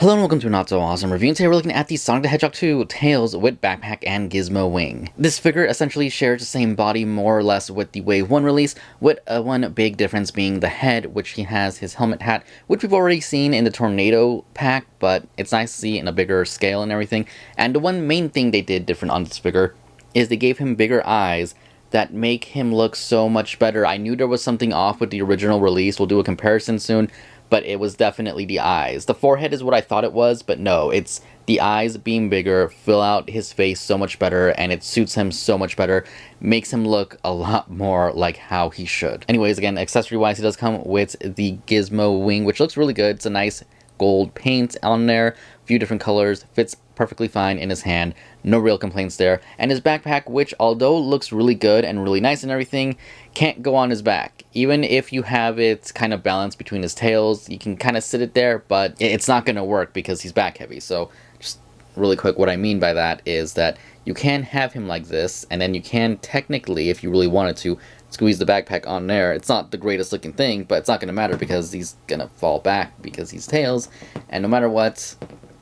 Hello and welcome to a Not So Awesome Review, and today we're looking at the Sonic the Hedgehog 2 Tails with Backpack and Gizmo Wing. This figure essentially shares the same body more or less with the Wave 1 release, with one big difference being the head, which he has his helmet hat, which we've already seen in the Tornado pack, but it's nice to see in a bigger scale and everything. And the one main thing they did different on this figure is they gave him bigger eyes that make him look so much better. I knew there was something off with the original release. We'll do a comparison soon. But it was definitely the eyes. The forehead is what I thought it was, but no, it's the eyes being bigger, fill out his face so much better, and it suits him so much better, makes him look a lot more like how he should. Anyways, again, accessory-wise, he does come with the Gizmo Wing, which looks really good. It's a nice gold paint on there, a few different colors, fits perfectly fine in his hand, no real complaints there. And his backpack, which although looks really good and really nice and everything, can't go on his back. Even if you have it kind of balanced between his tails, you can kind of sit it there, but it's not going to work because he's back heavy. So just really quick, what I mean by that is that you can have him like this, and then you can technically, if you really wanted to, squeeze the backpack on there. It's not the greatest looking thing, but it's not going to matter because he's going to fall back because he's tails, and no matter what,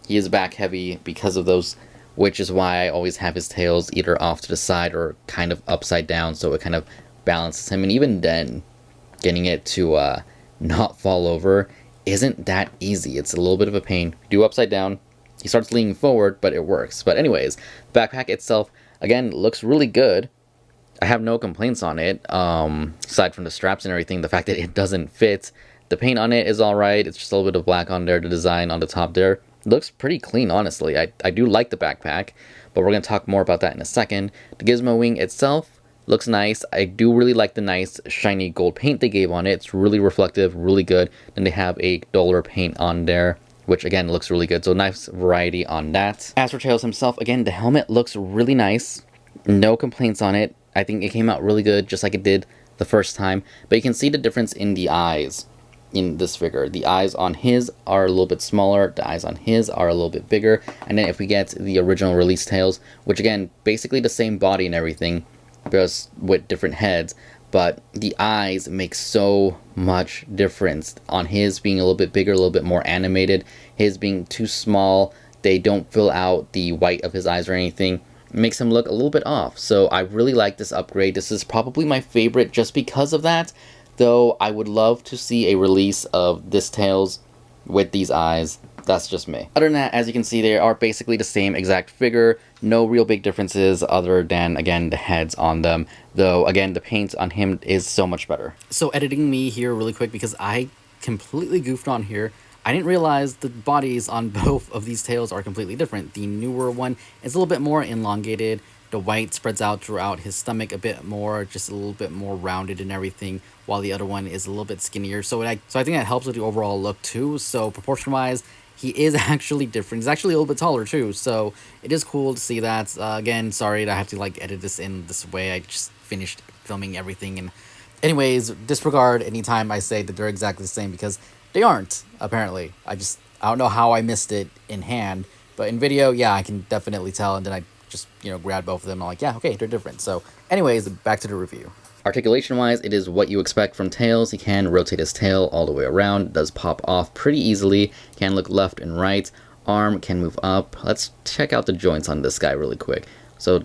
he is back heavy because of those, which is why I always have his tails either off to the side or kind of upside down, so it kind of balances him. And even then, getting it to not fall over isn't that easy. It's a little bit of a pain. Do upside down, he starts leaning forward, but it works. But anyways, the backpack itself, again, looks really good. I have no complaints on it, aside from the straps and everything. The fact that it doesn't fit, the paint on it is alright. It's just a little bit of black on there, the design on the top there. Looks pretty clean, honestly. I do like the backpack, but we're going to talk more about that in a second. The Gizmo Wing itself looks nice. I do really like the nice shiny gold paint they gave on it. It's really reflective, really good. Then they have a duller paint on there, which again looks really good. So nice variety on that. As for Tails himself, again, the helmet looks really nice. No complaints on it. I think it came out really good, just like it did the first time. But you can see the difference in the eyes in this figure. The eyes on his are a little bit smaller, the eyes on his are a little bit bigger. And then if we get the original release Tails, which again, basically the same body and everything, just with different heads, but the eyes make so much difference. On his being a little bit bigger, a little bit more animated, his being too small, they don't fill out the white of his eyes or anything. It makes him look a little bit off. So I really like this upgrade. This is probably my favorite just because of that. Though I would love to see a release of this Tails with these eyes. That's just me. Other than that, as you can see, they are basically the same exact figure. No real big differences other than, again, the heads on them. Though, again, the paint on him is so much better. So editing me here really quick because I completely goofed on here. I didn't realize the bodies on both of these Tails are completely different. The newer one is a little bit more elongated. The white spreads out throughout his stomach a bit more, just a little bit more rounded and everything, while the other one is a little bit skinnier. So I think that helps with the overall look too. So proportion-wise, he is actually different. He's actually a little bit taller too, so it is cool to see that. Again, sorry that I have to like edit this in this way. I just finished filming everything, and anyways, disregard anytime I say that they're exactly the same because they aren't, apparently. I don't know how I missed it in hand, but in video, yeah, I can definitely tell, and then I just, grab both of them. I'm like, yeah, okay, they're different. So anyways, back to the review. Articulation-wise, it is what you expect from Tails. He can rotate his tail all the way around. It does pop off pretty easily. Can look left and right. Arm can move up. Let's check out the joints on this guy really quick. So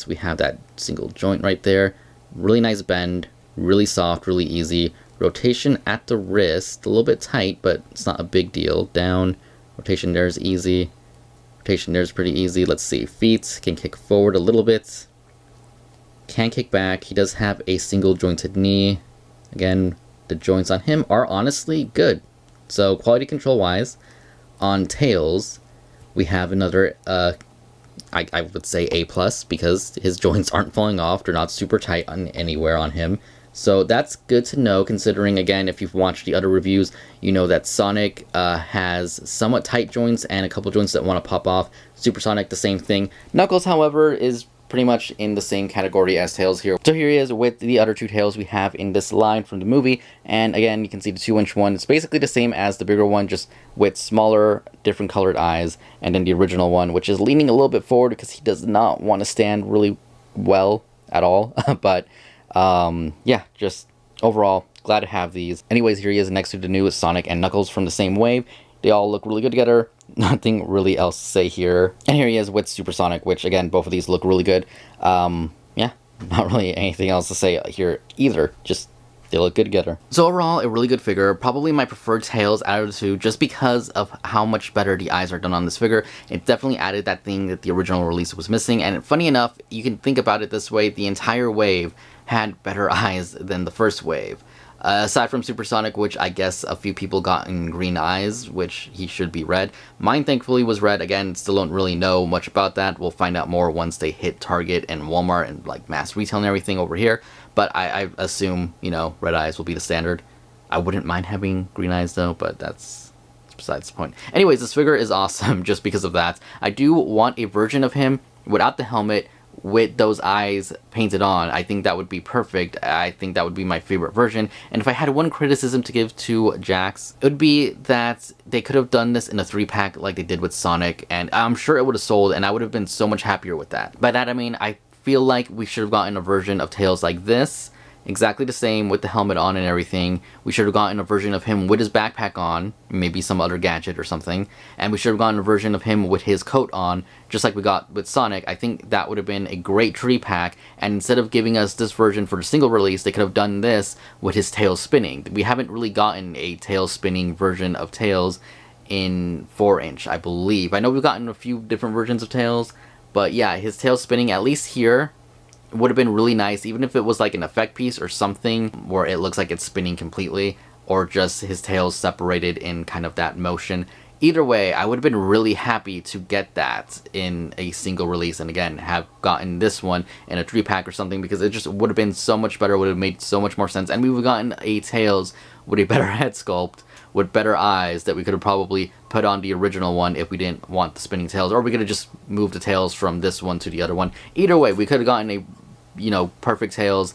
we have that single joint right there. Really nice bend. Really soft, really easy. Rotation at the wrist. A little bit tight, but it's not a big deal. Down. Rotation there is easy. Rotation there is pretty easy. Let's see. Feet can kick forward a little bit. Can kick back. He does have a single jointed knee. Again, the joints on him are honestly good. So quality control wise, on Tails, we have another, I would say A+, because his joints aren't falling off. They're not super tight on anywhere on him. So that's good to know, considering, again, if you've watched the other reviews, you know that Sonic has somewhat tight joints and a couple joints that want to pop off. Super Sonic, the same thing. Knuckles, however, is pretty much in the same category as Tails here. So here he is with the other two Tails we have in this line from the movie. And again, you can see the 2-inch one. It's basically the same as the bigger one, just with smaller, different colored eyes. And then the original one, which is leaning a little bit forward because he does not want to stand really well at all. But yeah, just overall, glad to have these. Anyways, here he is next to the newest Sonic and Knuckles from the same wave. They all look really good together. Nothing really else to say here. And here he is with Supersonic, which again, both of these look really good. Yeah, not really anything else to say here either. Just they look good together. So overall, a really good figure. Probably my preferred Tails out of the two, just because of how much better the eyes are done on this figure. It definitely added that thing that the original release was missing. And funny enough, you can think about it this way: the entire wave had better eyes than the first wave. Aside from Supersonic, which I guess a few people got in green eyes, which he should be red. Mine thankfully was red. Again, still don't really know much about that. We'll find out more once they hit Target and Walmart and like mass retail and everything over here. But I assume, you know, red eyes will be the standard. I wouldn't mind having green eyes though, but that's besides the point. Anyways, this figure is awesome just because of that. I do want a version of him without the helmet, with those eyes painted on. I think that would be perfect. I think that would be my favorite version. And if I had one criticism to give to Jax, it would be that they could have done this in a 3-pack like they did with Sonic, and I'm sure it would have sold, and I would have been so much happier with that. By that I mean, I feel like we should have gotten a version of Tails like this, exactly the same with the helmet on and everything. We should have gotten a version of him with his backpack on, maybe some other gadget or something, and we should have gotten a version of him with his coat on, just like we got with Sonic. I think that would have been a great 3-pack, and instead of giving us this version for the single release, they could have done this with his tail spinning. We haven't really gotten a tail spinning version of Tails in 4-inch, I believe. I know we've gotten a few different versions of Tails, but yeah, his tail spinning, at least here, would have been really nice, even if it was like an effect piece or something where it looks like it's spinning completely, or just his tail separated in kind of that motion. Either way, I would have been really happy to get that in a single release, and again, have gotten this one in a 3-pack or something, because it just would have been so much better, would have made so much more sense, and we would have gotten a Tails with a better head sculpt, with better eyes, that we could have probably put on the original one if we didn't want the spinning tails, or we could have just moved the tails from this one to the other one. Either way, we could have gotten a, you know, perfect Tails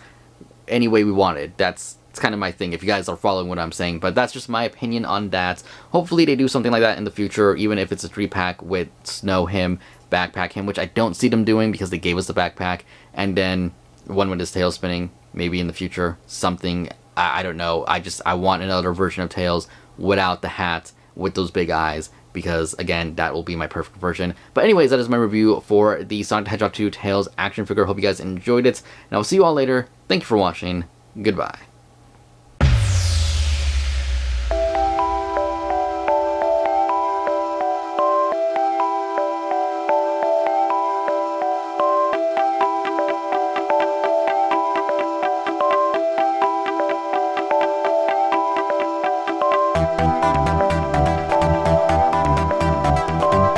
any way we wanted. That's kind of my thing, if you guys are following what I'm saying, but that's just my opinion on that. Hopefully they do something like that in the future, even if it's a 3-pack with Snow him, Backpack him, which I don't see them doing because they gave us the backpack, and then one with his tail spinning, maybe in the future, something, I don't know. I want another version of Tails without the hat, with those big eyes, because again, that will be my perfect version. But anyways, that is my review for the Sonic the Hedgehog 2 Tails action figure. Hope you guys enjoyed it, and I'll see you all later. Thank you for watching. Goodbye.